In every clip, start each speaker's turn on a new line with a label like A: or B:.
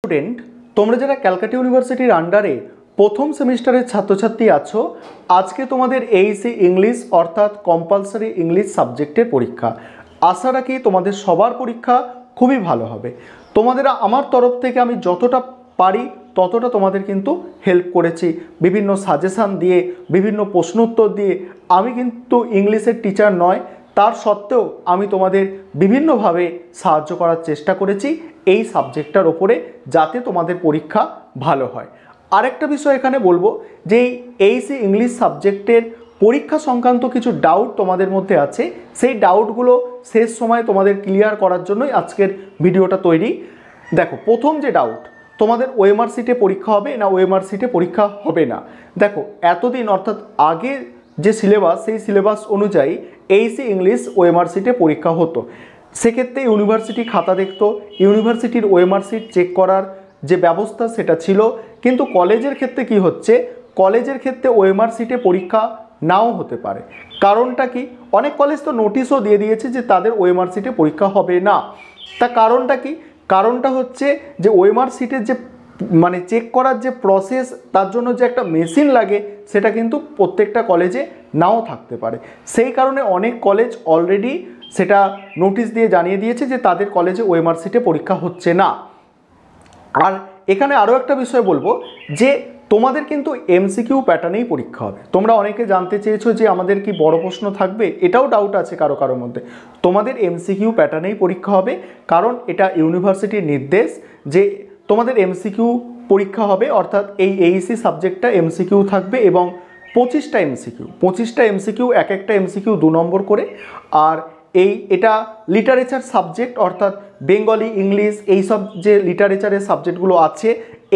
A: Student, তোমরা যারা ক্যালকাটা ইউনিভার্সিটির আন্ডারে প্রথম সেমিস্টারের ছাত্রছাত্রী আছো, আজকে তোমাদের এইচএসসি ইংলিশ অর্থাৎ কম্পালসারি ইংলিশ সাবজেক্টের পরীক্ষা। আশা রাখি তোমাদের সবার পরীক্ষা খুবই ভালো হবে। তোমাদের আমার তরফ থেকে আমি যতটা পারি ততটা তোমাদের কিন্তু হেল্প করেছি, বিভিন্ন সাজেশান দিয়ে, বিভিন্ন প্রশ্ন উত্তর দিয়ে। আমি কিন্তু ইংলিশের টিচার নয়, তার সত্ত্বেও আমি তোমাদের বিভিন্নভাবে সাহায্য করার চেষ্টা করেছি এই সাবজেক্টটার ওপরে, যাতে তোমাদের পরীক্ষা ভালো হয়। আরেকটা বিষয় এখানে বলবো যে এইচএসসি ইংলিশ সাবজেক্টের পরীক্ষা সংক্রান্ত কিছু ডাউট তোমাদের মধ্যে আছে, সেই ডাউটগুলো শেষ সময় তোমাদের ক্লিয়ার করার জন্যই আজকের ভিডিওটা তৈরি। দেখো, প্রথম যে ডাউট, তোমাদের ওএমআর সিটে পরীক্ষা হবে না ওএমআর সিটে পরীক্ষা হবে না। দেখো, এতদিন অর্থাৎ আগে যে সিলেবাস, সেই সিলেবাস অনুযায়ী এইচএসসি ইংলিশ ওএমআর সিটে পরীক্ষা হতো। সেক্ষেত্রে ইউনিভার্সিটি খাতা দেখতো, ইউনিভার্সিটির ওএমআর সিট চেক করার যে ব্যবস্থা সেটা ছিল। কিন্তু কলেজের ক্ষেত্রে কি হচ্ছে, কলেজের ক্ষেত্রে ওএমআর সিটে পরীক্ষা নাও হতে পারে। কারণটা কি? অনেক কলেজ তো নোটিশও দিয়ে দিয়েছে যে তাদের ওএমআর সিটে পরীক্ষা হবে না। তা কারণটা কি? কারণটা হচ্ছে যে ওএমআর সিটের যে চেক করার যে প্রসেস, তার জন্য যে একটা মেশিন লাগে, সেটা কিন্তু প্রত্যেকটা কলেজে নাও থাকতে পারে। সেই কারণে অনেক কলেজ অলরেডি সেটা নোটিশ দিয়ে জানিয়ে দিয়েছে যে তাদের কলেজে ওএমআর সিটে পরীক্ষা হচ্ছে না। আর এখানে আরও একটা বিষয় বলবো যে তোমাদের কিন্তু এমসিকিউ প্যাটার্নেই পরীক্ষা হবে। তোমরা অনেকে জানতে চেয়েছো যে আমাদের কি বড় প্রশ্ন থাকবে, এটাও ডাউট আছে কারোর মধ্যে। তোমাদের এমসিকিউ প্যাটার্নেই পরীক্ষা হবে, কারণ এটা ইউনিভার্সিটির নির্দেশ যে তোমাদের এমসিকিউ পরীক্ষা হবে। অর্থাৎ এই এইচএসসি সাবজেক্টটা এমসিকিউ থাকবে এবং 25টা এমসিকিউ, এক একটা এমসিকিউ 2 নম্বর করে। আর এটা লিটারেচার সাবজেক্ট, অর্থাৎ বেঙ্গলি, ইংলিশ, এইসব যে লিটারেচারের সাবজেক্টগুলো আছে,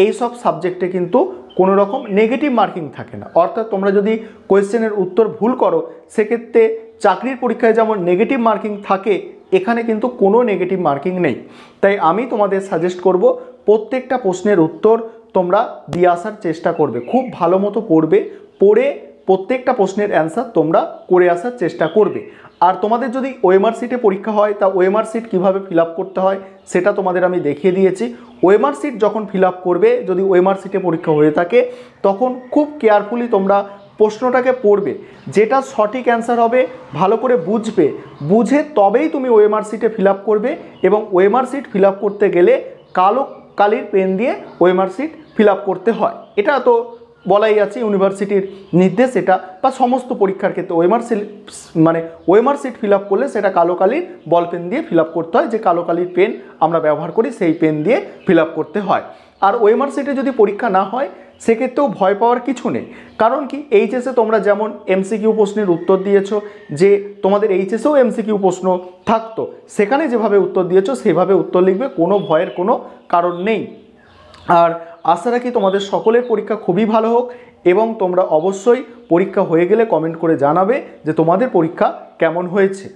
A: এই সব সাবজেক্টে কিন্তু কোনো রকম নেগেটিভ মার্কিং থাকে না। অর্থাৎ তোমরা যদি কোয়েশ্চেনের উত্তর ভুল করো, সেক্ষেত্রে চাকরির পরীক্ষায় যেমন নেগেটিভ মার্কিং থাকে, এখানে কিন্তু কোনো নেগেটিভ মার্কিং নেই। তাই আমি তোমাদের সাজেস্ট করব প্রত্যেকটা প্রশ্নের উত্তর তোমরা দিয়ে আসার চেষ্টা করবে, খুব ভালো মতো পড়বে, পড়ে প্রত্যেকটা প্রশ্নের অ্যান্সার তোমরা করে আসার চেষ্টা করবে। আর তোমাদের যদি ওএমআর সিটে পরীক্ষা হয়, তা ওএমআর সিট কীভাবে ফিল আপ করতে হয় সেটা তোমাদের আমি দেখিয়ে দিয়েছি। ওএমআর সিট যখন ফিল আপ করবে, যদি ওএমআর সিটে পরীক্ষা হয়ে থাকে, তখন খুব কেয়ারফুলি তোমরা প্রশ্নটাকে পড়বে, যেটা সঠিক অ্যান্সার হবে ভালো করে বুঝবে, বুঝে তবেই তুমি ওএমআর সিটে ফিল আপ করবে। এবং ওএমআর সিট ফিল আপ করতে গেলে কালো কালির পেন দিয়ে ওএমআর সিট ফিল আপ করতে হয়। এটা তো বলাই আছে, ইউনিভার্সিটির নির্দেশ এটা, বা সমস্ত পরীক্ষার ক্ষেত্রে ওএমআর সিট ফিল আপ করলে সেটা কালো কালির বল পেন দিয়ে ফিল আপ করতে হয়। যে কালো কালির পেন আমরা ব্যবহার করি, সেই পেন দিয়ে ফিল আপ করতে হয়। আর ওএমআর সিটে যদি পরীক্ষা না হয়, সেক্ষেত্রেও ভয় পাওয়ার কিছু নেই। কারণ কি, এইচএসে তোমরা যেমন এমসিকিউ প্রশ্নের উত্তর দিয়েছো, যে তোমাদের এইচএসেও এমসিকিউ প্রশ্ন থাকতো, সেখানে যেভাবে উত্তর দিয়েছো সেভাবে উত্তর লিখবে, কোনো ভয়ের কোনো কারণ নেই। আর আশা রাখি তোমাদের সকলের পরীক্ষা খুবই ভালো হোক, এবং তোমরা অবশ্যই পরীক্ষা হয়ে গেলে কমেন্ট করে জানাবে যে তোমাদের পরীক্ষা কেমন হয়েছে।